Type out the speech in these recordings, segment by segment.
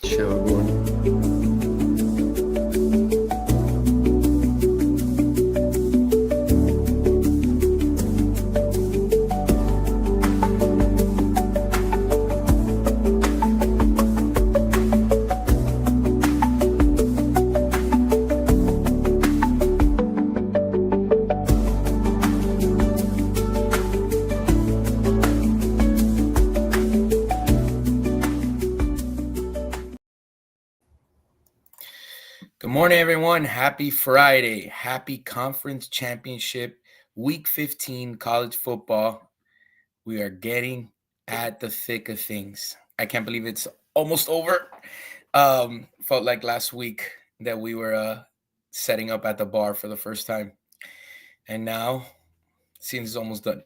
Show everyone. Good morning, everyone. Happy Friday. Happy Conference Championship Week 15 college football. We are getting at the thick of things. I can't believe it's almost over. Felt like last week that we were setting up at the bar for the first time. And now, seems it's almost done.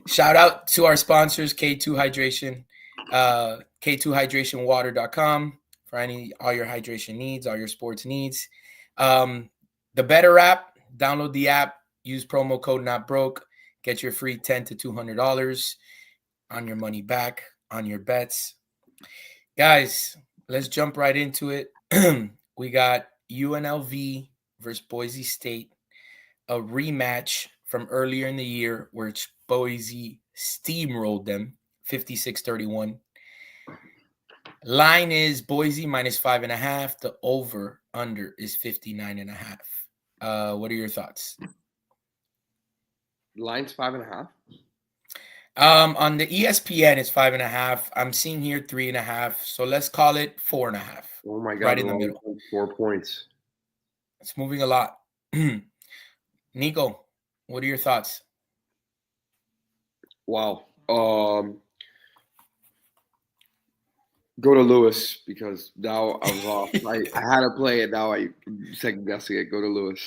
Shout out to our sponsors, K2 Hydration, K2HydrationWater.com for all your hydration needs, all your sports needs. The Better app, download the app, use promo code NOTBROKE, get your free $10 to $200 on your money back on your bets. Guys, let's jump right into it. We got UNLV versus Boise State, a rematch from earlier in the year where Boise steamrolled them 56-31. Line is Boise minus 5.5. The over under is 59.5. What are your thoughts? Line's 5.5. On the ESPN, it's 5.5. I'm seeing here 3.5. So let's call it 4.5. Oh my God! Right in the middle. 4 points. It's moving a lot. Nico, what are your thoughts? Wow. Go to Lewis because now I was off. I had to play it. Now I second guessing it. Go to Lewis.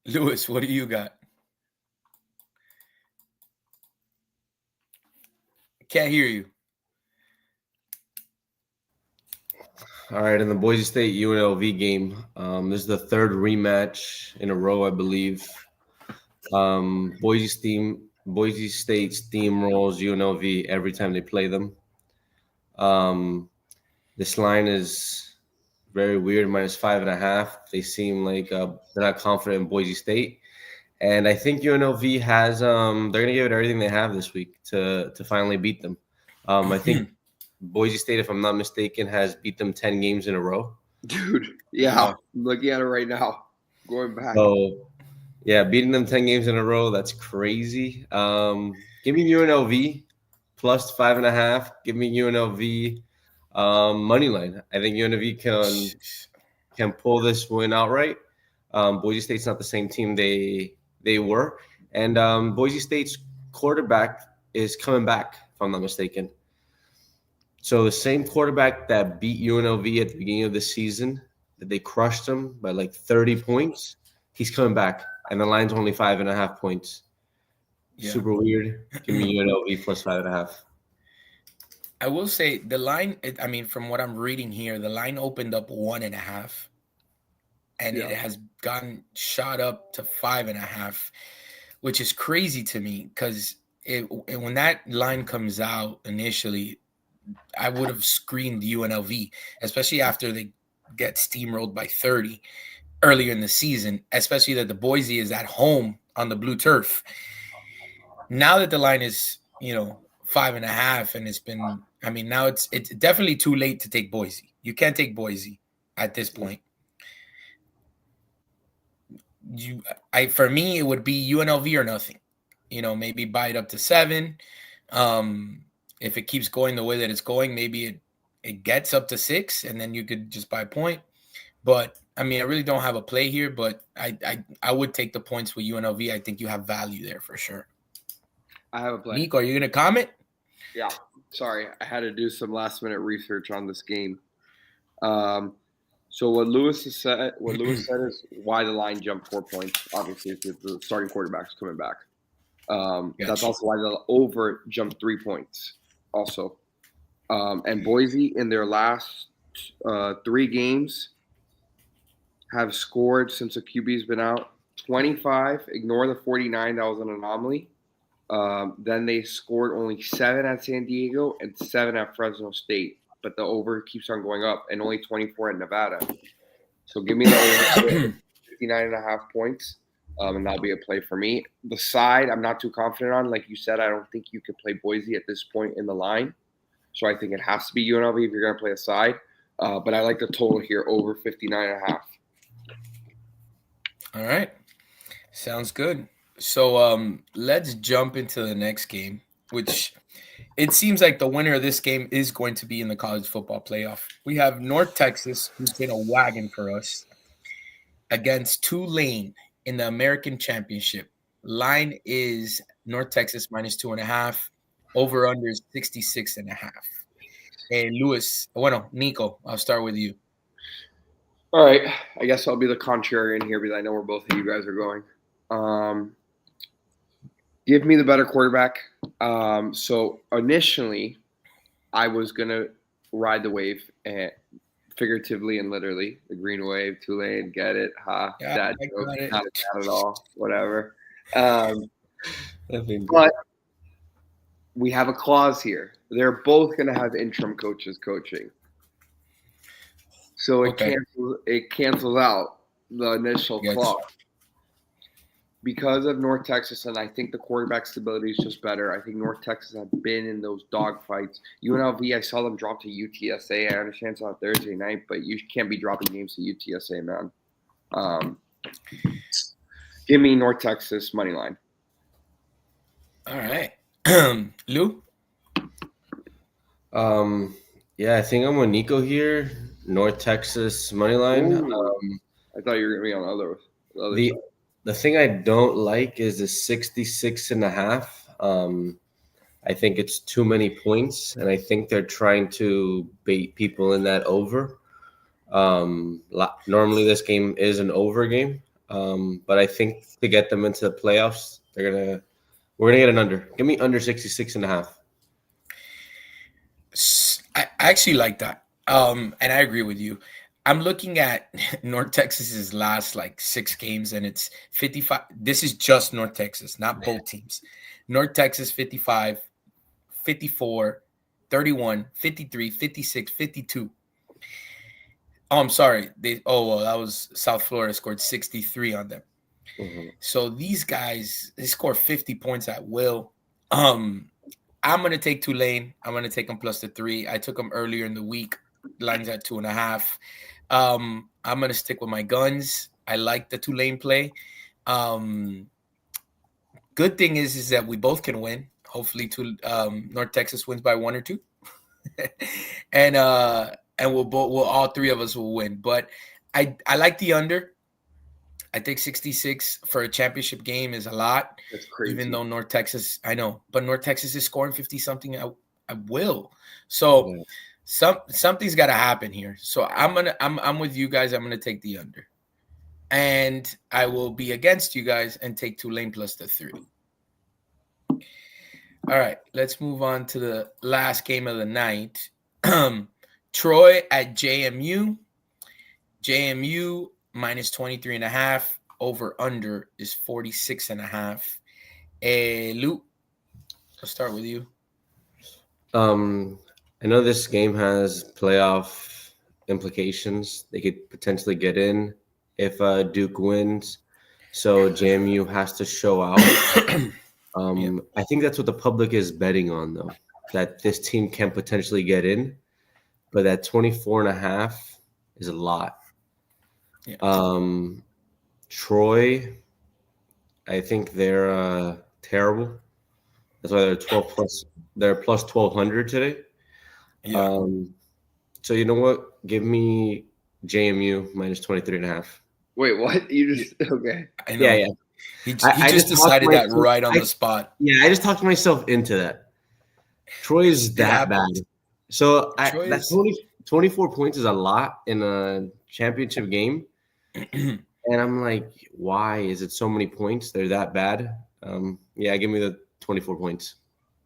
Lewis, what do you got? Can't hear you. All right, in the Boise State UNLV game, this is the third rematch in a row, I believe. Boise State steamrolls UNLV every time they play them. This line is very weird, minus 5.5. They seem like they're not confident in Boise State. And I think UNLV has they're gonna give it everything they have this week to finally beat them. I think Boise State, if I'm not mistaken, has beat them 10 games in a row. Dude, yeah. I'm looking at it right now. Going back. So yeah, beating them 10 games in a row, that's crazy. Give me UNLV plus 5.5. Give me UNLV money line. I think UNLV can pull this win outright. Boise State's not the same team they were, and Boise State's quarterback is coming back, if I'm not mistaken. So the same quarterback that beat UNLV at the beginning of the season, that they crushed them by like 30 points, he's coming back, and the line's only 5.5 points. Yeah. Super weird. Give me UNLV plus 5.5. I will say the line, I mean, from what I'm reading here, the line opened up 1.5, and it has gotten shot up to 5.5, which is crazy to me because when that line comes out initially, I would have screamed UNLV, especially after they get steamrolled by 30 earlier in the season, especially that the Boise is at home on the blue turf. Now that the line is, 5.5, and it's been, I mean, now it's definitely too late to take Boise. You can't take Boise at this point. For me, it would be UNLV or nothing. Maybe buy it up to 7. If it keeps going the way that it's going, maybe it gets up to 6, and then you could just buy a point. But I mean, I really don't have a play here, but I would take the points with UNLV. I think you have value there for sure. I have a play. Nico, are you gonna comment? Yeah. Sorry, I had to do some last-minute research on this game. So what Lewis said is why the line jumped 4 points. Obviously, if the starting quarterback's coming back. That's also why the over jumped 3 points. Also, and Boise in their last 3 games have scored since the QB's been out 25. Ignore the 49; that was an anomaly. Then they scored only 7 at San Diego and 7 at Fresno State. but the over keeps on going up, and only 24 at Nevada. So give me the over 59.5 points, and that'll be a play for me. The side, I'm not too confident on. Like you said, I don't think you could play Boise at this point in the line. So I think it has to be UNLV if you're going to play a side. But I like the total here, over 59.5. All right. Sounds good. So let's jump into the next game, which it seems like the winner of this game is going to be in the college football playoff. We have North Texas, who's been a wagon for us, against Tulane in the American Championship. Line is North Texas minus 2.5. Over under is 66.5. Hey, Nico, I'll start with you. All right. I guess I'll be the contrarian here because I know where both of you guys are going. Give me the better quarterback. So initially, I was going to ride the wave, and figuratively and literally, the green wave, Tulane, get it, ha, Yeah, dad joke, not at all, whatever. But we have a clause here. They're both going to have interim coaches coaching. So it cancels out the initial clause. Because of North Texas, and I think the quarterback stability is just better. I think North Texas have been in those dogfights. UNLV, I saw them drop to UTSA. I understand it's on Thursday night, but you can't be dropping games to UTSA, man. Give me North Texas money line. All right. Lou? Yeah, I think I'm with Nico here. North Texas money line. I thought you were going to be on the other side. The thing I don't like is the 66.5. I think it's too many points, and I think they're trying to bait people in that over. Normally, this game is an over game, but I think to get them into the playoffs, we're gonna get an under. Give me under 66.5. I actually like that, and I agree with you. I'm looking at North Texas's last 6 games, and it's 55. This is just North Texas, not both teams. North Texas 55, 54, 31, 53, 56, 52. Oh, I'm sorry. That was South Florida scored 63 on them. Mm-hmm. So these guys, they score 50 points at will. I'm going to take Tulane. I'm going to take them plus the 3. I took them earlier in the week. Line's at 2.5. I'm going to stick with my guns. I like the Tulane play. Good thing is that we both can win. Hopefully, North Texas wins by 1 or 2, and we'll all 3 of us will win. But I like the under. I think 66 for a championship game is a lot. That's crazy. Even though North Texas, I know, but North Texas is scoring 50 something. I will. So. Yeah. Something's got to happen here. So I'm with you guys. I'm gonna take the under, and I will be against you guys and take Tulane plus the 3. All right, let's move on to the last game of the night. Troy at JMU. JMU minus 23.5. Over under is 46.5. Luke, I'll start with you. I know this game has playoff implications. They could potentially get in if Duke wins. So JMU has to show out. I think that's what the public is betting on, though, that this team can potentially get in. But that 24.5 is a lot. Yeah. Troy, I think they're terrible. That's why they're 12 plus. They're plus 1,200 today. Yeah. So you know what? Give me JMU minus 23.5. Wait, what? You just okay? I know. Yeah. He just decided that right on the spot. Yeah, I just talked myself into that. Troy is that bad. So that 24 points is a lot in a championship game, and I'm like, why is it so many points? They're that bad. Yeah, give me the 24 points.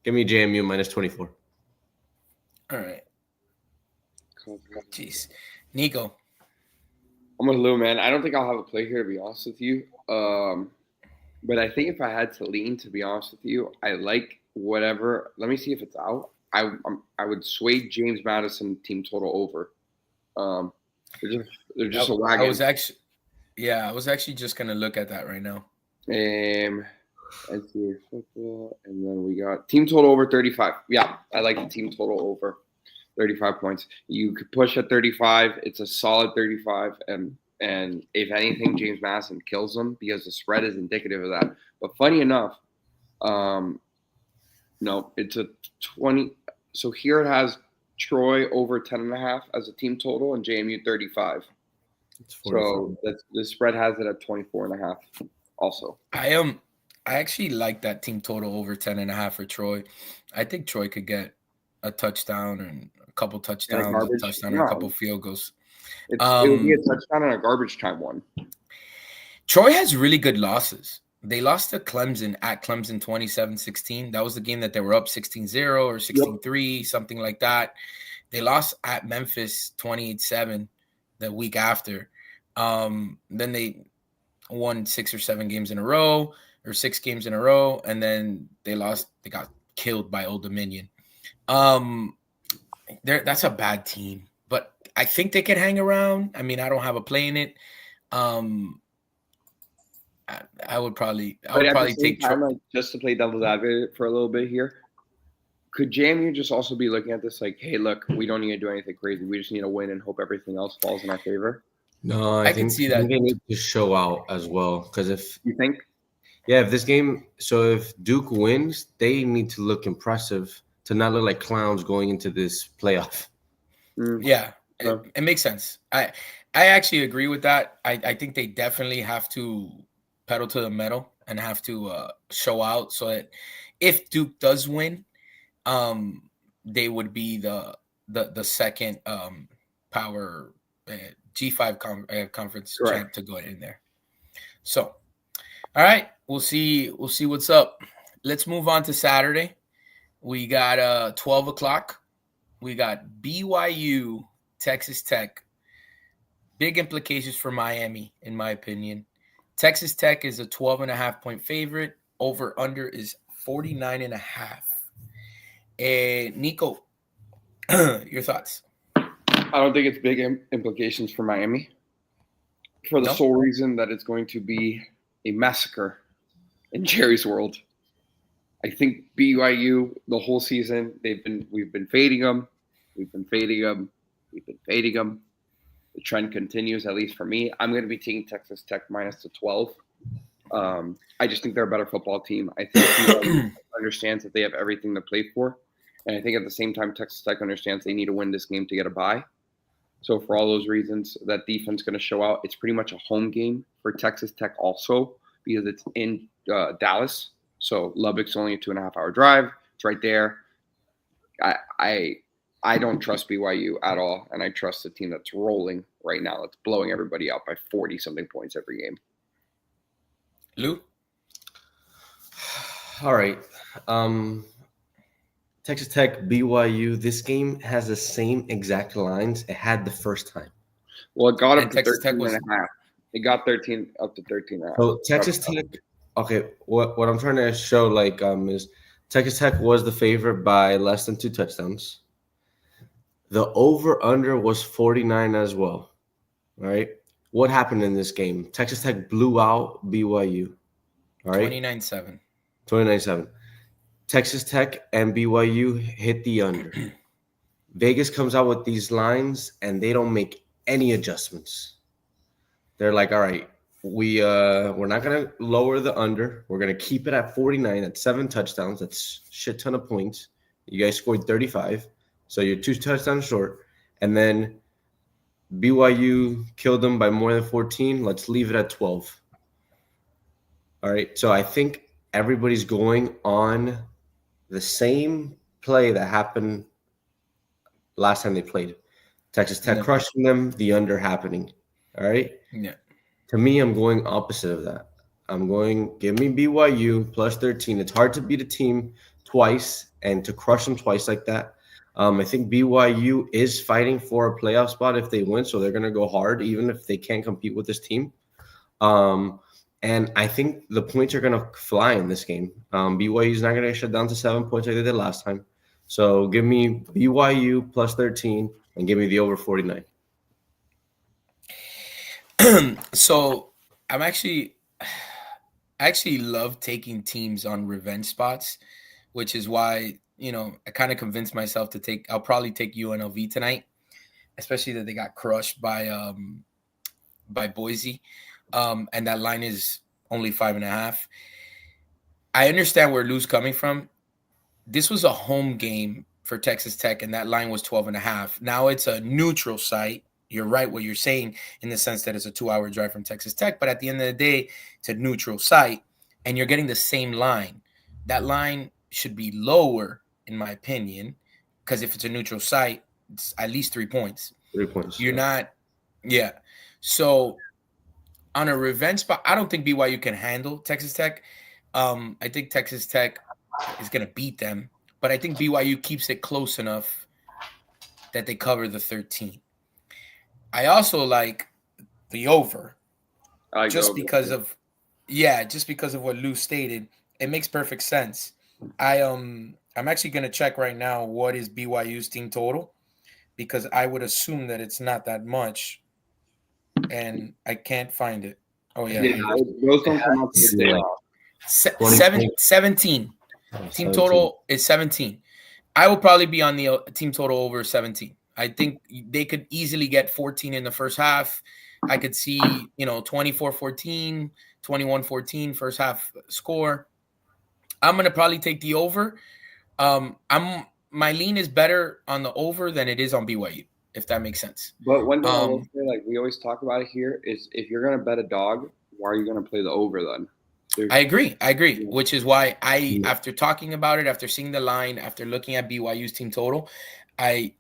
Give me JMU minus 24. All right. Jeez. Nico. I'm with Lou, man. I don't think I'll have a play here, to be honest with you. But I think if I had to lean, to be honest with you, I like whatever. Let me see if it's out. I would sway James Madison team total over. They're just a wagon. I was actually just gonna look at that right now. Let's see, football, and then we got team total over 35. Yeah, I like the team total over 35 points. You could push at 35. It's a solid 35, and if anything, James Madison kills them because the spread is indicative of that. But funny enough, no, it's a 20. So here it has Troy over 10.5 as a team total and JMU 35. So the spread has it at 24.5 also. I actually like that team total over 10.5 for Troy. I think Troy could get a touchdown and a couple touchdowns, a touchdown and a couple field goals. It would be a touchdown and a garbage time one. Troy has really good losses. They lost to Clemson at Clemson 27-16. That was the game that they were up 16-0 or 16-3, something like that. They lost at Memphis 28-7 the week after. Then they won 6 or 7 games in a row or 6 games in a row. And then they lost. They got killed by Old Dominion. That's a bad team. But I think they can hang around. I mean, I don't have a play in it. I would probably take time, just to play devil's advocate for a little bit here. Could JMU just also be looking at this like, hey, look, we don't need to do anything crazy. We just need to win and hope everything else falls in our favor? No, I can see that. They need to show out as well. Because if you think, if Duke wins, they need to look impressive to not look like clowns going into this playoff. Yeah, it makes sense. I actually agree with that. I think they definitely have to pedal to the metal and have to show out so that if Duke does win, they would be the second power G5 conference champ to go in there. So, all right, we'll see what's up. Let's move on to Saturday. We got 12 o'clock. We got BYU, Texas Tech. Big implications for Miami, in my opinion. Texas Tech is a 12.5-point favorite. Over under is 49.5. Nico, your thoughts? I don't think it's big implications for Miami for the sole reason that it's going to be a massacre in Jerry's world. I think BYU the whole season we've been fading them. The trend continues, at least for me. I'm going to be taking Texas Tech minus the 12. I just think they're a better football team. I think BYU understands that they have everything to play for. And I think at the same time, Texas Tech understands they need to win this game to get a bye. So for all those reasons, that defense is going to show out. It's pretty much a home game for Texas Tech also because it's in Dallas. So Lubbock's only a 2.5-hour drive. It's right there. I don't trust BYU at all, and I trust the team that's rolling right now. That's blowing everybody out by 40-something points every game. Lou? All right. Texas Tech, BYU, this game has the same exact lines it had the first time. Well, it got up to 13.5. It got 13 up to 13.5. So Texas Tech, okay, what I'm trying to show is Texas Tech was the favorite by less than 2 touchdowns. The over-under was 49 as well. All right. What happened in this game? Texas Tech blew out BYU. All right. 29-7. 29-7. Texas Tech and BYU hit the under. Vegas comes out with these lines, and they don't make any adjustments. They're like, all right, we're not going to lower the under. We're going to keep it at 49. That's 7 touchdowns. That's a shit ton of points. You guys scored 35. So you're 2 touchdowns short. And then BYU killed them by more than 14. Let's leave it at 12. All right. So I think everybody's going on the same play that happened last time they played. Texas Tech crushing them, the under happening. All right? Yeah. To me, I'm going opposite of that. I'm going, give me BYU plus 13. It's hard to beat a team twice and to crush them twice like that. I think BYU is fighting for a playoff spot if they win, so they're going to go hard even if they can't compete with this team. And I think the points are going to fly in this game. BYU is not going to shut down to 7 points like they did last time. So give me BYU plus 13 and give me the over 49. So I actually love taking teams on revenge spots, which is why, I kind of convinced myself to I'll probably take UNLV tonight, especially that they got crushed by Boise. And that line is only 5.5. I understand where Lou's coming from. This was a home game for Texas Tech, and that line was 12.5. Now it's a neutral site. You're right what you're saying in the sense that it's a 2-hour drive from Texas Tech, but at the end of the day, it's a neutral site, and you're getting the same line. That line should be lower, in my opinion, because if it's a neutral site, it's at least 3 points. 3 points. You're not, yeah. So on a revenge spot, I don't think BYU can handle Texas Tech. I think Texas Tech is going to beat them, but I think BYU keeps it close enough that they cover the 13. I also like the over, just because of what Lou stated. It makes perfect sense. I'm actually going to check right now what is BYU's team total, because I would assume that it's not that much, and I can't find it. Oh yeah, those don't come up to the day. 17. Team total is 17. I will probably be on the team total over 17. I think they could easily get 14 in the first half. I could see, 24-14, 21-14 first half score. I'm going to probably take the over. My lean is better on the over than it is on BYU, if that makes sense. But one thing I will say, like we always talk about it here, is if you're going to bet a dog, why are you going to play the over then? I agree, which is why after talking about it, after seeing the line, after looking at BYU's team total, I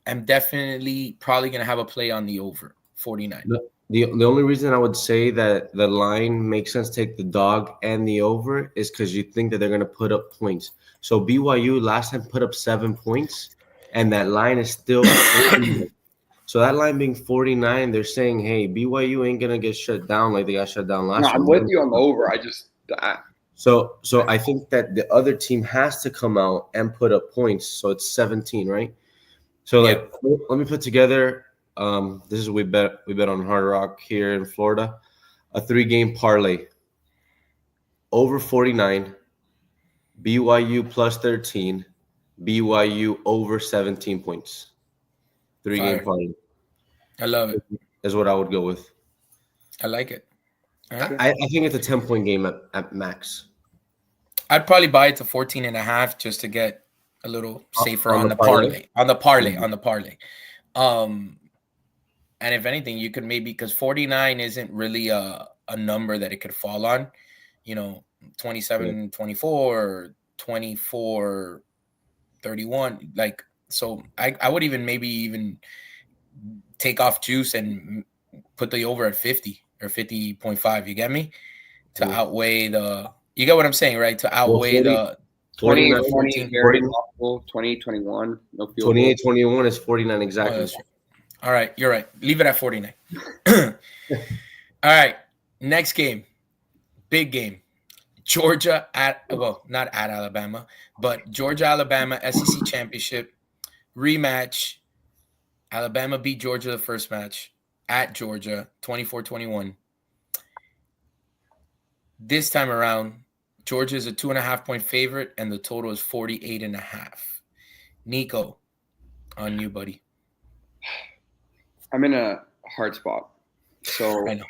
am definitely probably going to have a play on the over 49. The only reason I would say that the line makes sense to take the dog and the over is because you think that they're going to put up points. So BYU last time put up 7 points, and that line is still so that line being 49, they're saying, hey, BYU ain't going to get shut down like they got shut down last year. I'm with you on the over. So I think that the other team has to come out and put up points. So it's 17, right? So let me put together. This is we bet on Hard Rock here in Florida, a 3-game parlay. Over 49, BYU plus 13, BYU over 17 points. 3-game parlay. I love it. Is what I would go with. I like it. Right. I think it's a 10-point game at max. I'd probably buy it to 14.5 just to get a little safer on the parlay. On the parlay. And if anything, you could maybe, because 49 isn't really a number that it could fall on, 27-24 or 24-31. Like, so I would even take off juice and put the over at 50 or 50.5. You get me? To outweigh you get what I'm saying, right? To outweigh the 28-20, very possible. 28-21, no field 28-21 is 49 exactly. All right, you're right. Leave it at 49. All right, next game, big game. Georgia not at Alabama, but Georgia-Alabama SEC championship rematch. Alabama beat Georgia the first match at Georgia, 24-21. This time around, Georgia is a 2.5-point favorite, and the total is 48.5. Nico, on you, buddy. I'm in a hard spot. So I know.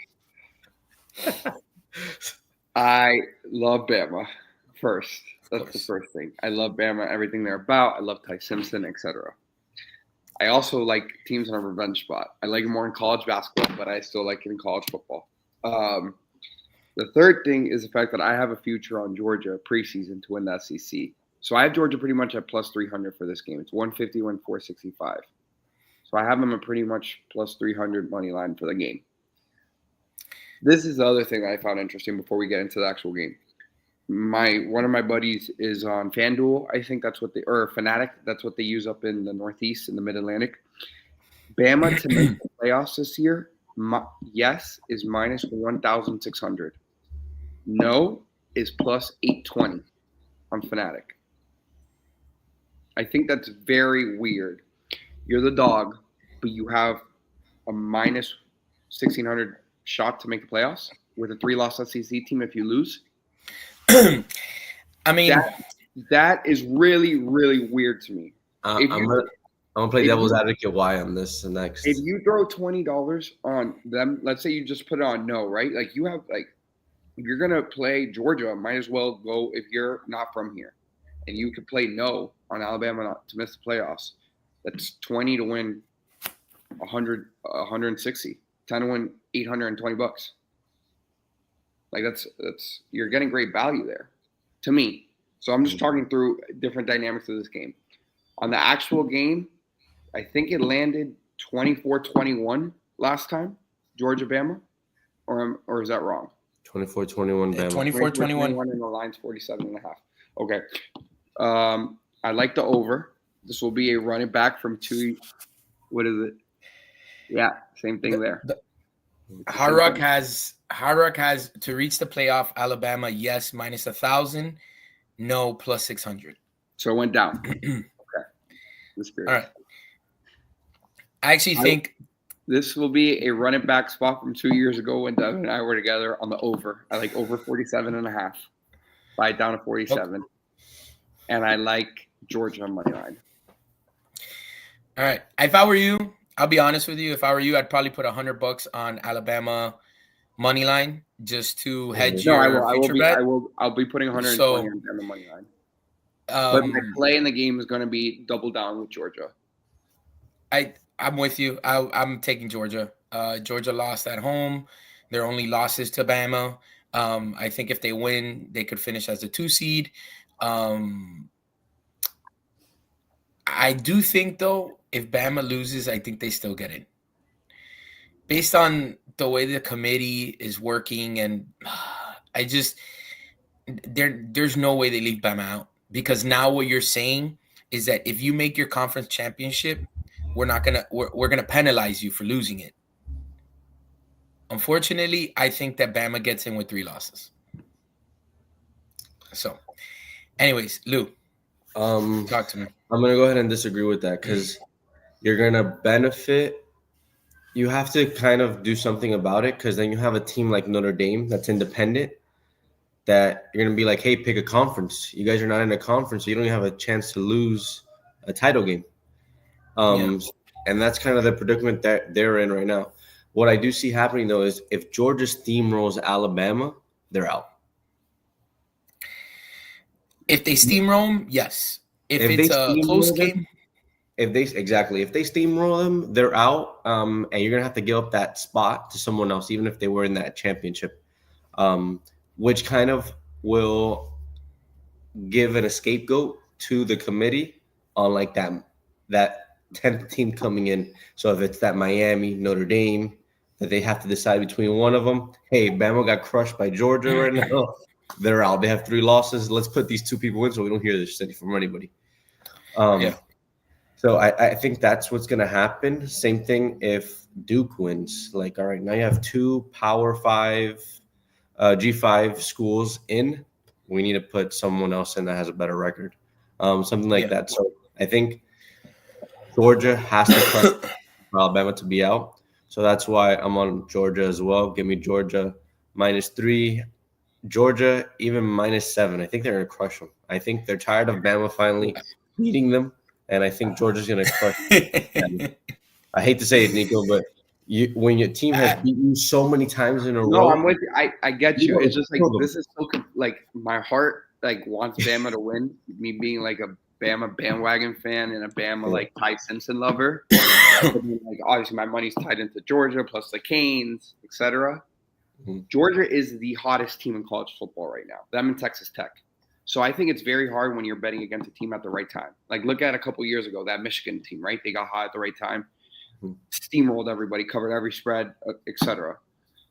I love Bama first. That's the first thing. I love Bama, everything they're about. I love Ty Simpson, etc. I also like teams in a revenge spot. I like it more in college basketball, but I still like it in college football. The third thing is the fact that I have a future on Georgia preseason to win the SEC. So I have Georgia pretty much at plus 300 for this game. It's 150, 465. So I have them at pretty much plus 300 money line for the game. This is the other thing I found interesting before we get into the actual game. One of my buddies is on FanDuel. I think that's what Fanatic. That's what they use up in the Northeast, in the Mid-Atlantic. Bama to make the playoffs this year, yes, is minus 1,600. No is plus 820 on Fanatic. I think that's very weird. You're the dog, but you have a minus 1,600 shot to make the playoffs with a 3-loss SEC team if you lose. I mean, that is really, really weird to me. I'm gonna play devil's advocate why on this next. If you throw $20 on them, let's say you just put it on no, right? Like you have if you're gonna play Georgia, might as well go if you're not from here, and you could play no on Alabama to miss the playoffs. That's 20 to win 100, 160, 10 to win $820. Like that's you're getting great value there, to me. So I'm just talking through different dynamics of this game. On the actual game, I think it landed 24-21 last time, Georgia-Bama, or is that wrong? 24-21 Bama. 24-21. And the line's 47.5. Okay. I like the over. This will be a running back from 2. What is it? Yeah, same thing there. Hard Rock has to reach the playoff. Alabama, yes, minus 1,000. No, plus 600. So it went down. Okay. All right. I actually think this will be a running back spot from 2 years ago when Devin and I were together on the over. I like over 47.5. Buy it down to 47. Okay. And I like Georgia on money line. All right. If I were you, I'll be honest with you. If I were you, I'd probably put $100 on Alabama money line just to hedge your future bet. I'll be putting 120 on the money line. But my play in the game is going to be double down with Georgia. I'm with you. I'm taking Georgia. Georgia lost at home. Their only losses to Bama. I think if they win, they could finish as a 2 seed. I do think, though, if Bama loses, I think they still get in. Based on the way the committee is working, and there's no way they leave Bama out. Because now what you're saying is that if you make your conference championship, we're gonna penalize you for losing it. Unfortunately, I think that Bama gets in with 3 losses. So, anyways, Lou, talk to me. I'm gonna go ahead and disagree with that because you're gonna benefit. You have to kind of do something about it because then you have a team like Notre Dame that's independent. That you're going to be like, hey, pick a conference. You guys are not in a conference, so you don't even have a chance to lose a title game. And that's kind of the predicament that they're in right now. What I do see happening, though, is if Georgia steamrolls Alabama, they're out. If they steamroll, yes. If it's a close game. If they steamroll them, they're out. And you're going to have to give up that spot to someone else, even if they were in that championship. Which kind of will give a scapegoat to the committee on like that 10th team coming in. So if it's that Miami, Notre Dame, that they have to decide between one of them. Hey, Bama got crushed by Georgia right now. They're out. They have 3 losses. Let's put these 2 people in so we don't hear this shit from anybody. So I think that's what's going to happen. Same thing if Duke wins. Like, all right, now you have 2 Power 5 G5 schools in. We need to put someone else in that has a better record, something like that. So I think Georgia has to crush Alabama to be out. So that's why I'm on Georgia as well. Give me Georgia -3. Georgia even -7. I think they're going to crush them. I think they're tired of Bama finally beating them, and I think Georgia's going to crush them. I hate to say it, Nico, but when your team has beaten you so many times in a row. No, I'm with you. I get you. It's just like this is so like my heart like wants Bama to win. Me being like a Bama bandwagon fan and a Bama like Ty Simpson lover. Like obviously my money's tied into Georgia plus the Canes, etc. Mm-hmm. Georgia is the hottest team in college football right now. Them and Texas Tech. So I think it's very hard when you're betting against a team at the right time. Like look at a couple years ago, that Michigan team, right? They got hot at the right time. Steamrolled everybody, covered every spread, etc.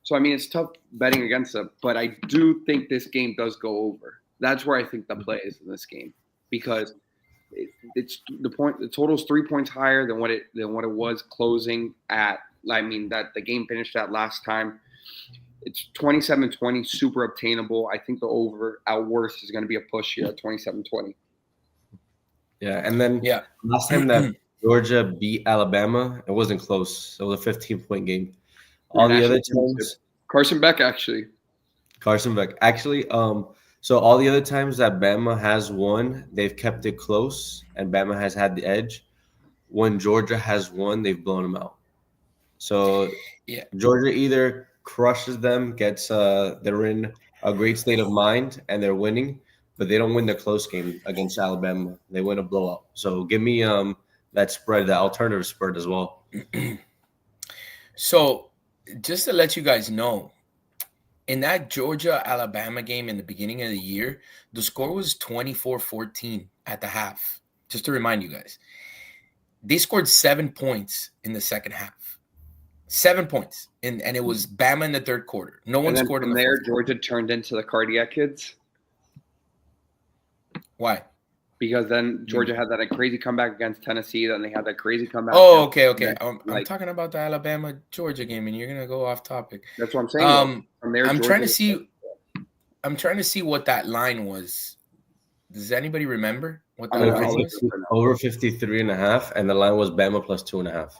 So, I mean, it's tough betting against them, but I do think this game does go over. That's where I think the play is in this game because it's the point. The total's 3 points higher than what it was closing at. I mean, that the game finished at last time. It's 27-20, super obtainable. I think the over at worst is going to be a push here at 27-20. Yeah, and then Yeah. last time that Georgia beat Alabama, it wasn't close. It was a 15-point game. All the other times, Carson Beck actually. Carson Beck actually. So all the other times that Bama has won, they've kept it close, and Bama has had the edge. When Georgia has won, they've blown them out. So Yeah. Georgia either crushes them, gets they're in a great state of mind, and they're winning, but they don't win the close game against Alabama. They win a blowout. So give me that spread, the alternative spread as well. So just to let you guys know, in that Georgia-Alabama game in the beginning of the year, the score was 24-14 at the half. Just to remind you guys, they scored 7 points in the second half. 7 points, and it was Bama in the third quarter. No one scored in the there. fourth Georgia turned into the Cardiac Kids. Why? Because then Georgia had that crazy comeback against Tennessee. Then they had that crazy comeback. Oh, okay. I'm Like, talking about the Alabama-Georgia game, and you're gonna go off topic. That's what I'm saying. From there, I'm trying to see what that line was. Does anybody remember what that line was? Over 53.5, and the line was Bama plus 2.5.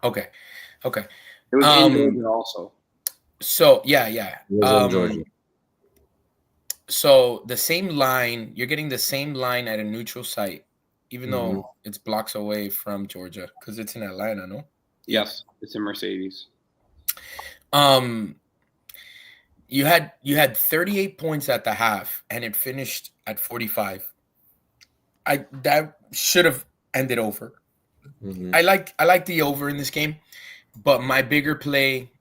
Okay. It was in Georgia also. So yeah. It was in Georgia. So the same line, you're getting the same line at a neutral site, even though it's blocks away from Georgia, because it's in Atlanta, no? Yes, it's in Mercedes. You had 38 points at the half, and it finished at 45. That should have ended over. I like the over in this game, but my bigger play,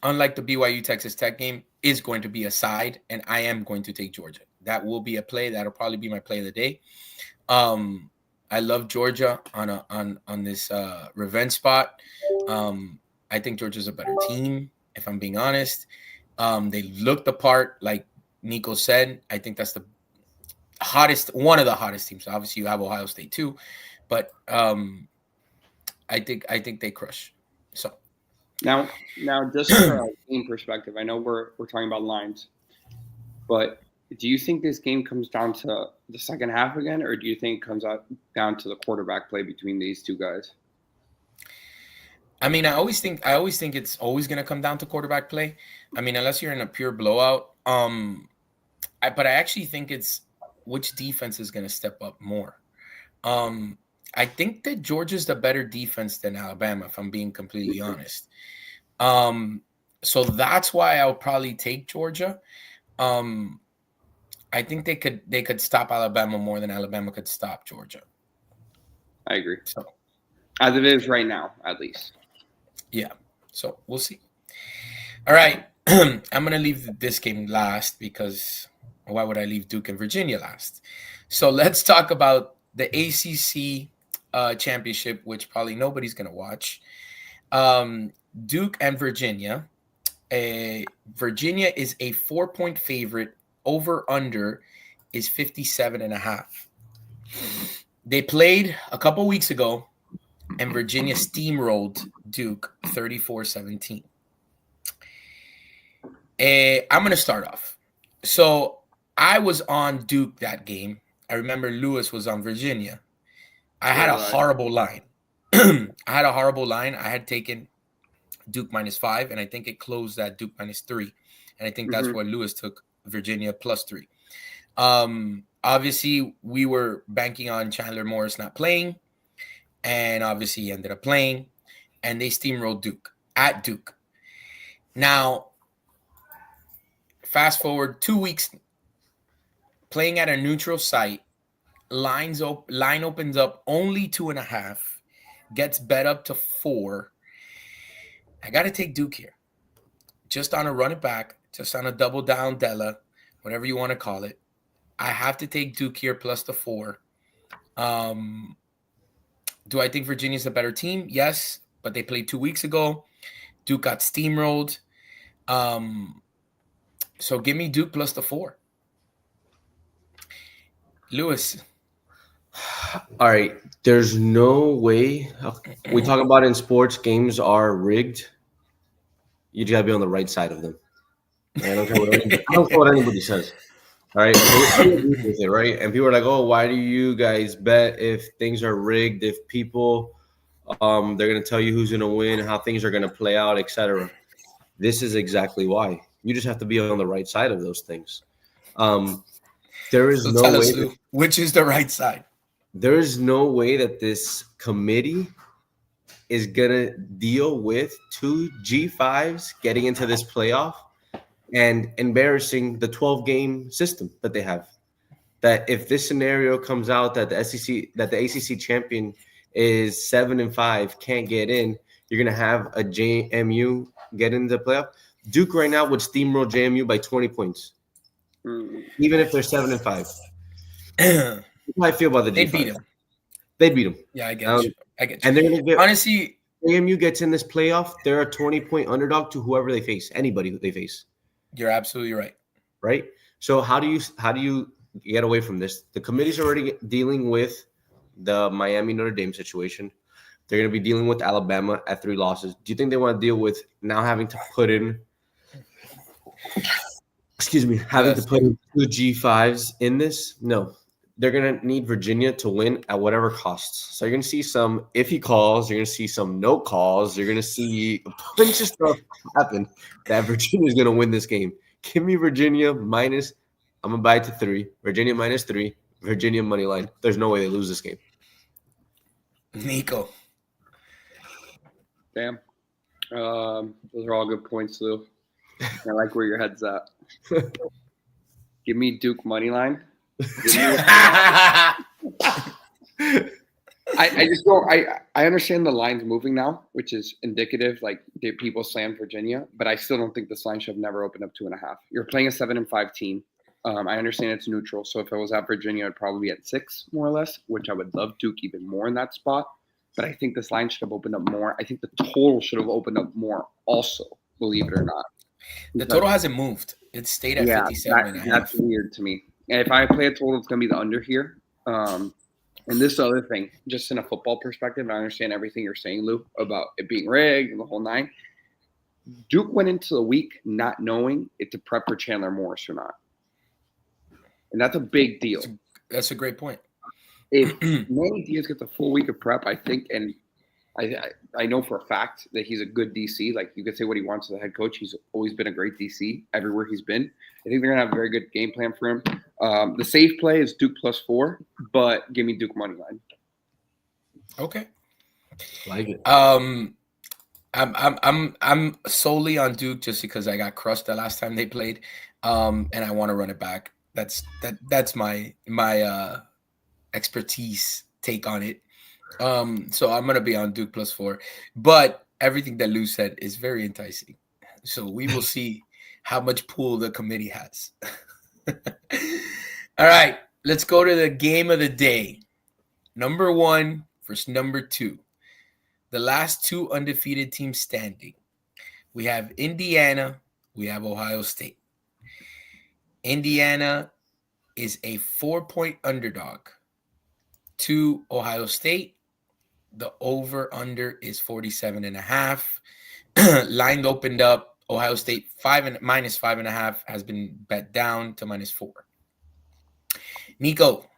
unlike the BYU Texas Tech game, is going to be a side, and I am going to take Georgia. That will be a play. That'll probably be my play of the day. I love Georgia on this revenge spot. I think Georgia's a better team, if I'm being honest. They looked the part, like Nico said. I think that's one of the hottest teams. Obviously, you have Ohio State too, but I think they crush. So now, just from a game perspective, I know we're talking about lines, but do you think this game comes down to the second half again, or do you think it comes down to the quarterback play between these two guys? I mean, I always think it's always going to come down to quarterback play. I mean, unless you're in a pure blowout. But I actually think it's which defense is going to step up more. I think that Georgia's the better defense than Alabama, if I'm being completely honest. So that's why I'll probably take Georgia. I think they could stop Alabama more than Alabama could stop Georgia. I agree. So, as it is right now, at least. Yeah. So we'll see. All right. I'm going to leave this game last because why would I leave Duke and Virginia last? So let's talk about the ACC championship, which probably nobody's going to watch. Duke and Virginia. Virginia is a 4-point favorite. Over under is 57.5. They played a couple weeks ago, and Virginia steamrolled Duke 34-17. I'm going to start off. So I was on Duke that game. I remember Lewis was on Virginia. I had a horrible line. I had taken Duke -5, and I think it closed at Duke -3. And I think that's why Lewis took Virginia +3. Obviously, we were banking on Chandler Morris not playing, and obviously he ended up playing, and they steamrolled Duke at Duke. Now, fast forward 2 weeks, playing at a neutral site, line opens up only 2.5, gets bet up to 4. I got to take Duke here, just on a run it back, just on a double down Della, whatever you want to call it. I have to take Duke here plus the 4. Do I think Virginia's a better team? Yes, but they played 2 weeks ago. Duke got steamrolled. So give me Duke plus the 4. Lewis. All right. There's no way. We talk about in sports, games are rigged. You just got to be on the right side of them. I don't care what anybody says. All right, so we agree with it, right? And people are like, "Oh, why do you guys bet if things are rigged? If people, they're gonna tell you who's gonna win, how things are gonna play out, etc." This is exactly why. You just have to be on the right side of those things. There is So no tell way. us, Lou, which is the right side? There is no way that this committee is gonna deal with two G5s getting into this playoff and embarrassing the 12-game system that they have. That if this scenario comes out that the ACC champion is 7-5, can't get in, you're gonna have a JMU get into the playoff. Duke right now would steamroll JMU by 20 points, even if they're 7-5. That's how I feel about the G5. They beat him. They beat them. Yeah, I get you. And they're gonna get. Honestly, JMU gets in this playoff, they're a 20-point underdog to whoever they face, anybody who they face. you're absolutely right. Right? So how do you get away from this? The committee's already dealing with the Miami Notre Dame situation. They're going to be dealing with Alabama at 3 losses. Do you think they want to deal with now having to put in having to put in 2 G5s in this? No. They're going to need Virginia to win at whatever costs. So you're going to see some iffy calls. You're going to see some no calls. You're going to see a bunch of stuff happen that Virginia is going to win this game. Give me Virginia minus. I'm going to buy it to 3. Virginia minus 3. Virginia money line. There's no way they lose this game. Nico. Damn. Those are all good points, Lou. I like where your head's at. Give me Duke money line. I just don't. I understand the line's moving now, which is indicative. Like people slam Virginia, but I still don't think this line should have never opened up 2.5. You're playing a 7-5 team. I understand it's neutral, so if it was at Virginia, it'd probably be at 6 more or less, which I would love Duke even more in that spot. But I think this line should have opened up more. I think the total should have opened up more also, believe it or not. The total hasn't moved. It stayed at 57.5. That's weird to me. And if I play a total, it's going to be the under here. And this other thing, just in a football perspective, and I understand everything you're saying, Lou, about it being rigged and the whole 9. Duke went into the week not knowing if to prep for Chandler Morris or not. And that's a big deal. That's a great point. If Manny Diaz gets a full week of prep, I think, and I know for a fact that he's a good DC. Like, you could say what he wants as a head coach. He's always been a great DC everywhere he's been. I think they're going to have a very good game plan for him. The safe play is Duke +4, but give me Duke money line. Okay. Like it. I'm solely on Duke just because I got crushed the last time they played, and I want to run it back. That's my expertise take on it. So I'm gonna be on Duke +4, but everything that Lou said is very enticing. So we will see how much pool the committee has. All right, let's go to the game of the day. Number 1 versus number 2. The last 2 undefeated teams standing. We have Indiana, we have Ohio State. Indiana is a 4-point underdog to Ohio State. The over-under is 47.5. Line opened up. Ohio State minus 5.5 has been bet down to -4. Nico,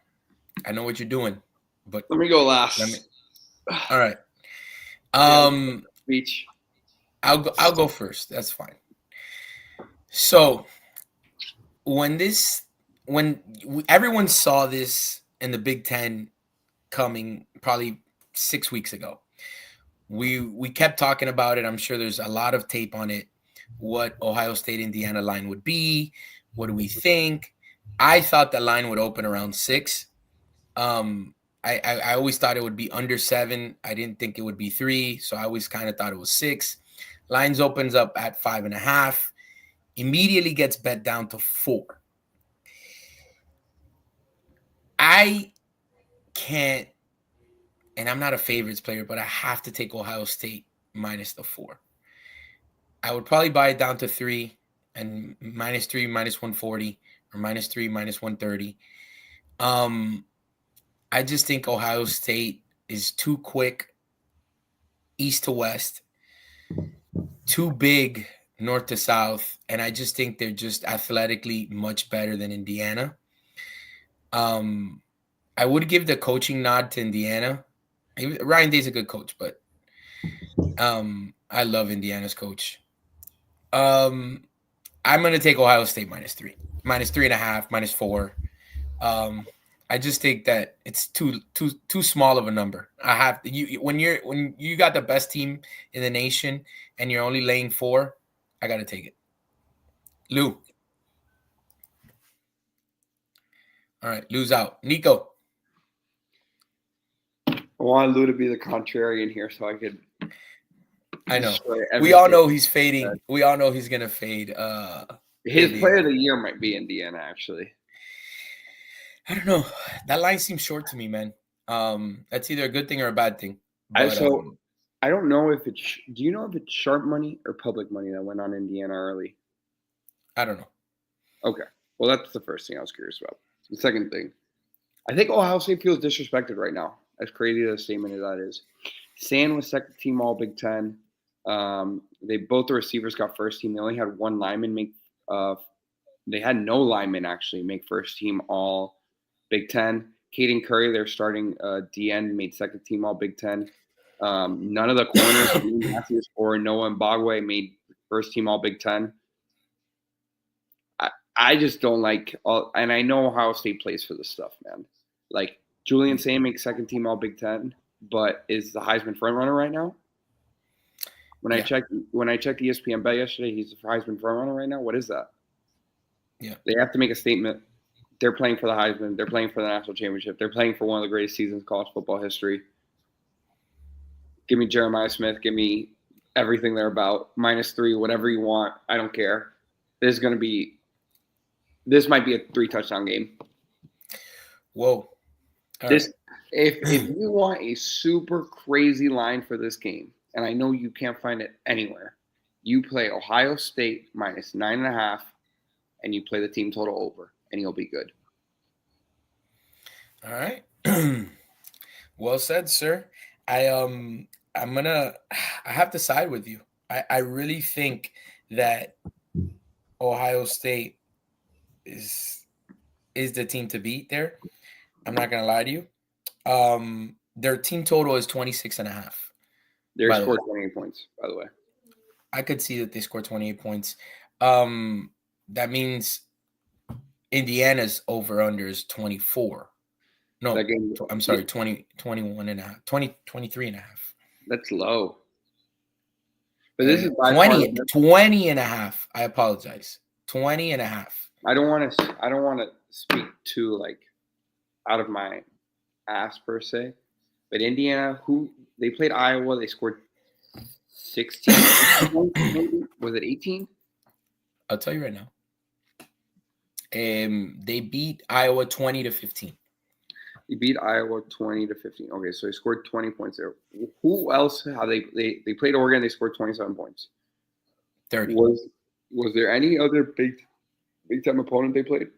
I know what you're doing, but let me go last. All right. Speech. I'll go first. That's fine. So when everyone saw this in the Big Ten coming probably 6 weeks ago, we kept talking about it. I'm sure there's a lot of tape on it. What Ohio State Indiana line would be. What do we think? I thought the line would open around 6. I always thought it would be under 7. I didn't think it would be 3, so I always kind of thought it was 6. Lines opens up at 5.5. Immediately gets bet down to 4. I can't, and I'm not a favorites player, but I have to take Ohio State minus the 4. I would probably buy it down to 3 and -3, -140, or -3, -130. I just think Ohio State is too quick, east to west, too big north to south, and I just think they're just athletically much better than Indiana. I would give the coaching nod to Indiana. Ryan Day's a good coach, but I love Indiana's coach. I'm going to take Ohio State -3, -3.5, -4. I just think that it's too small of a number. When you got the best team in the nation and you're only laying 4, I got to take it. Lou. All right, Lou's out. Nico. I want Lou to be the contrarian here so I could. I know. We all know he's fading. We all know he's gonna fade. His player of the year might be Indiana, actually. I don't know. That line seems short to me, man. That's either a good thing or a bad thing. But, I don't know if it's. Do you know if it's sharp money or public money that went on Indiana early? I don't know. Okay. Well, that's the first thing I was curious about. The second thing, I think Ohio State feels disrespected right now. As crazy as a statement as that is. Sand was second team All Big Ten. Both the receivers got first team. They only had one lineman make. They had no lineman actually make first team All Big Ten. Caden Curry, their starting DN, made second team All Big Ten. None of the corners, Matthews or Noah Mbagwe, made first team All Big Ten. I just don't like and I know Ohio State plays for this stuff, man. Like Julian Sand makes second team All Big Ten, but is the Heisman front runner right now? When I checked ESPN bet yesterday, he's the Heisman front runner right now. What is that? Yeah, they have to make a statement. They're playing for the Heisman. They're playing for the national championship. They're playing for one of the greatest seasons in college football history. Give me Jeremiah Smith. Give me everything they're about. -3, whatever you want. I don't care. This might be a 3-touchdown game. Whoa. If you want a super crazy line for this game, and I know you can't find it anywhere, you play Ohio State -9.5, and you play the team total over, and you'll be good. All right. Well said, sir. I have to side with you. I really think that Ohio State is the team to beat there. I'm not gonna lie to you. Their team total is 26.5. They scored 28 points, by the way. I could see that they scored 28 points. That means Indiana's over-under is 24. No, I'm sorry, 21.5, 23.5. That's low. But this is 20.5. I apologize. 20.5. I don't want to speak too like out of my ass per se, but Indiana, they played Iowa, they scored 16. Was it 18? I'll tell you right now. They beat Iowa 20-15. They beat Iowa 20-15. Okay, so they scored 20 points there. Who else? How they played Oregon? They scored 27 points. 30. Was there any other big time opponent they played?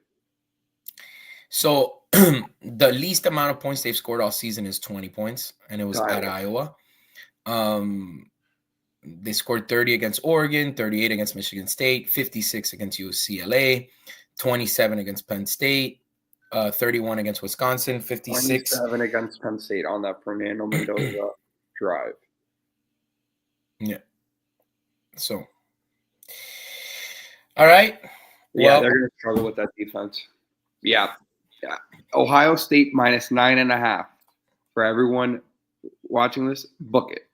So the least amount of points they've scored all season is 20 points, and it was at Iowa. They scored 30 against Oregon, 38 against Michigan State, 56 against UCLA, 27 against Penn State, 31 against Wisconsin, 56 27 against Penn State on that Fernando Mendoza drive. Yeah. So, all right. Yeah, they're going to struggle with that defense. Yeah. Ohio State -9.5. For everyone watching this, book it.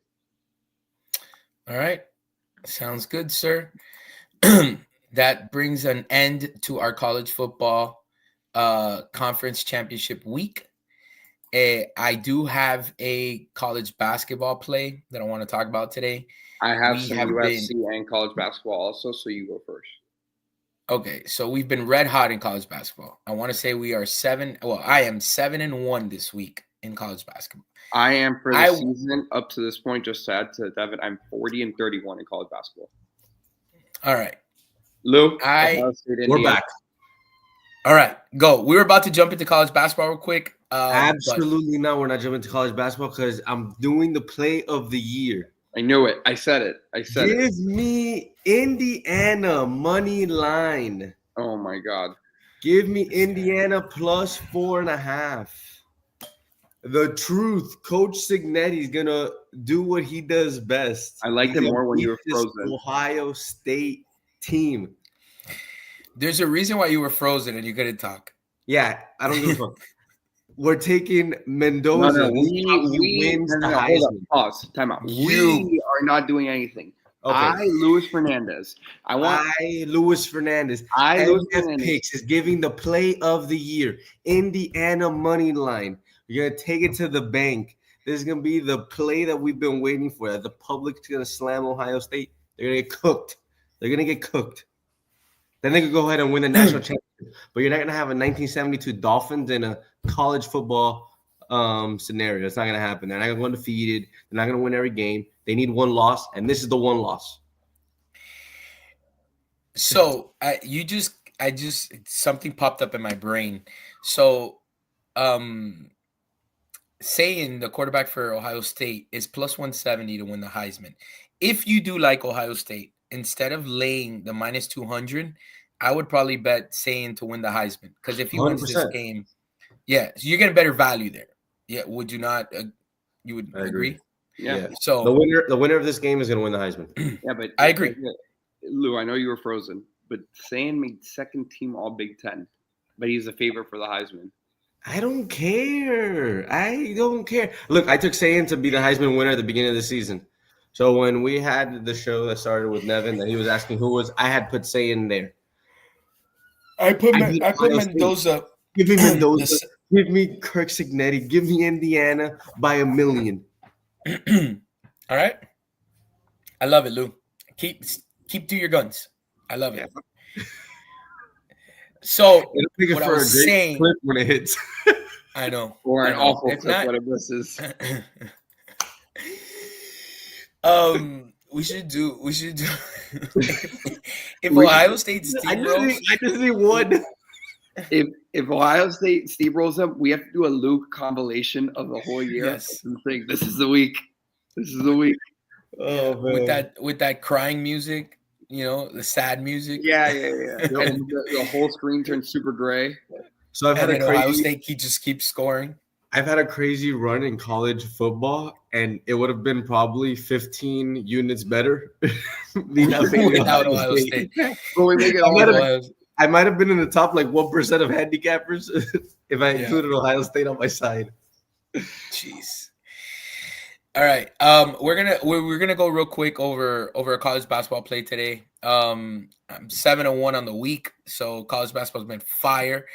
All right. Sounds good, sir. That brings an end to our college football conference championship week. I do have a college basketball play that I want to talk about today. I have some UFC and college basketball also, so you go first. Okay, so we've been red hot in college basketball. I want to say I am 7-1 this week in college basketball. I am for the season up to this point, just to add to Devin, I'm 40-31 in college basketball. All right. Luke, we're back. All right, go. We were about to jump into college basketball real quick. Absolutely not. We're not jumping into college basketball because I'm doing the play of the year. I knew it. I said it. Give me Indiana money line. Oh my God. Give me Indiana plus 4.5. The truth, Coach Signetti is gonna do what he does best. I liked He's it gonna more when you beat were this frozen. Ohio State team. There's a reason why you were frozen and you couldn't talk. Yeah, I don't give a fuck. We're taking Mendoza. No, This is how he wins the hold up, Heisman. pause, time out. You. We are not doing anything. Okay. Luis Fernandez. Luis Fernandez. Luis MF Fernandez. Picks is giving the play of the year. Indiana money line. You're gonna take it to the bank. This is gonna be the play that we've been waiting for. The public's gonna slam Ohio State. They're gonna get cooked. Then they could go ahead and win the national championship. But you're not gonna have a 1972 Dolphins in a college football scenario. It's not gonna happen. They're not gonna go undefeated. They're not gonna win every game. They need one loss, and this is the one loss. So something popped up in my brain. So saying the quarterback for Ohio State is plus 170 to win the Heisman. If you do like Ohio State, instead of laying the minus 200, I would probably bet saying to win the Heisman. Because if he wins this 100%. game, yeah, so you're getting better value there. Yeah, would you not? You would agree? Yeah. So the winner of this game is gonna win the Heisman. Yeah, but I agree. Lou, I know you were frozen, but Sayin made second team All Big Ten, but he's a favorite for the Heisman. I don't care. Look, I took Sayin to be the Heisman winner at the beginning of the season. So when we had the show that started with Nevin, that he was asking who was, I had put Sayin there. I put Ohio Mendoza. Give me Mendoza. Give me Kirk Signetti. Give me Indiana by 1,000,000. All right. I love it, Lou. Keep to your guns. I love it. So It'll make it what I for a was great saying, clip when it hits. I know. Or I an know. awful If clip not- when it misses. we should do if Ohio State steamrolls. I just need one. If Ohio State steamrolls them, we have to do a Luke compilation of the whole year. Yes. And think this is the week. This is the week. Oh man. with that crying music, the sad music. Yeah. The whole screen turns super gray. So I've had And a then Ohio crazy. State just keeps scoring. I've had a crazy run in college football, and it would have been probably 15 units better Without Ohio State. But we make it I all might have- right. I might have been in the top 1% of handicappers if I Yeah. included Ohio State on my side. Jeez. All right. We're gonna go real quick over a college basketball play today. I'm 7-1 on the week, so college basketball's been fire.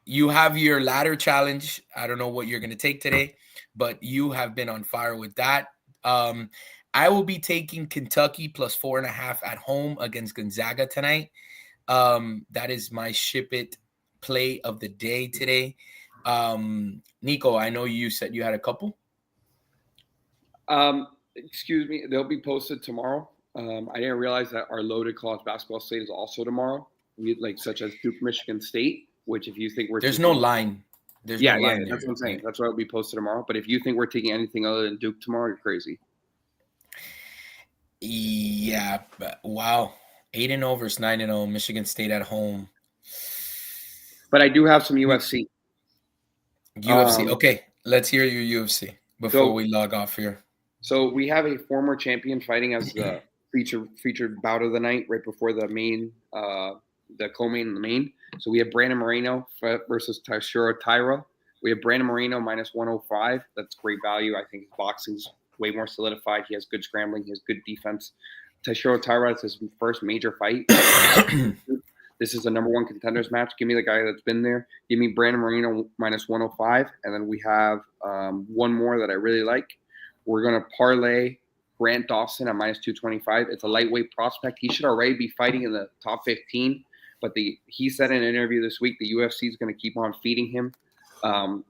You have your ladder challenge. I don't know what you're gonna take today, but you have been on fire with that. I will be taking Kentucky plus 4.5 at home against Gonzaga tonight. That is my ship it play of the day today. Nico, I know you said you had a couple. Excuse me. They'll be posted tomorrow. I didn't realize that our loaded college basketball slate is also tomorrow. Such as Duke, Michigan State, which if you think There's no line. There's no line there. That's what I'm saying. That's why it'll be posted tomorrow. But if you think we're taking anything other than Duke tomorrow, you're crazy. Yeah, but wow. 8-0 versus 9-0. Michigan State at home. But I do have some UFC. UFC. Okay, let's hear your UFC before we log off here. So we have a former champion fighting as the featured bout of the night right before the main, the co-main and the main. So we have Brandon Moreno versus Taishiro Taira. We have Brandon Moreno minus 105. That's great value. I think his boxing's way more solidified. He has good scrambling. He has good defense. Taishiro Taira is his first major fight. This is a number one contenders match. Give me the guy that's been there. Give me Brandon Moreno minus 105. And then we have one more that I really like. We're going to parlay Grant Dawson at minus 225. It's a lightweight prospect. He should already be fighting in the top 15. But he said in an interview this week the UFC is going to keep on feeding him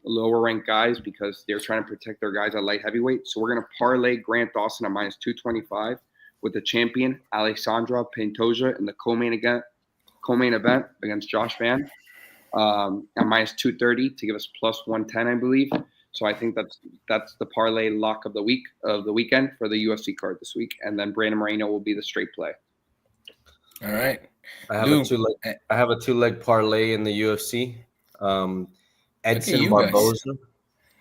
lower ranked guys because they're trying to protect their guys at light heavyweight. So we're going to parlay Grant Dawson at minus 225 with the champion Alexandra Pantoja in the co-main event against Josh Van at minus 230 to give us plus 110, I believe. So I think that's the parlay lock of the weekend for the UFC card this week, and then Brandon Moreno will be the straight play. All right. I have a two-leg parlay in the UFC. Edson Barboza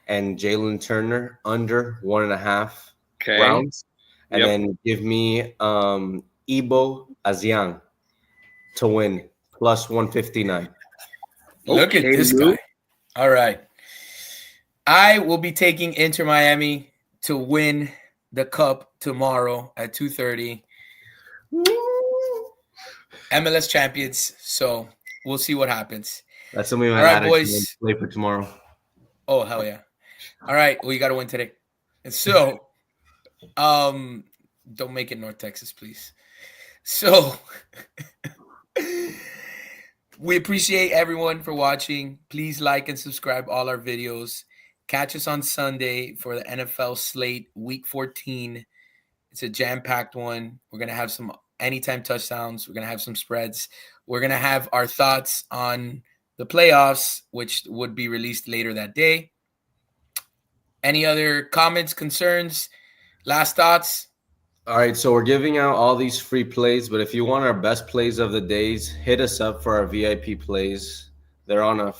and Jalen Turner under 1.5 rounds. And then give me Ibo Aziang to win plus 159. Look at this guy. All right. I will be taking Inter Miami to win the cup tomorrow at 2:30. MLS champions. So we'll see what happens. That's something we might add boys. Play for tomorrow. Oh, hell yeah. All right. Well, you got to win today. And so, don't make it North Texas, please. So, we appreciate everyone for watching. Please like and subscribe all our videos. Catch us on Sunday for the NFL slate, Week 14. It's a jam-packed one. We're going to have some anytime touchdowns. We're going to have some spreads. We're going to have our thoughts on the playoffs, which would be released later that day. Any other comments, concerns, last thoughts? All right, so we're giving out all these free plays, but if you want our best plays of the days, hit us up for our VIP plays. They're on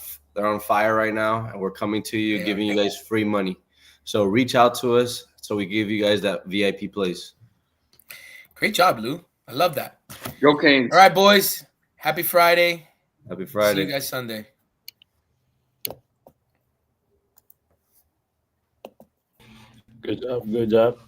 fire right now, and we're coming to you, giving you guys free money. So reach out to us so we give you guys that VIP plays. Great job, Lou. I love that. Go Canes. All right, boys. Happy Friday. Happy Friday. See you guys Sunday. Good job. Good job.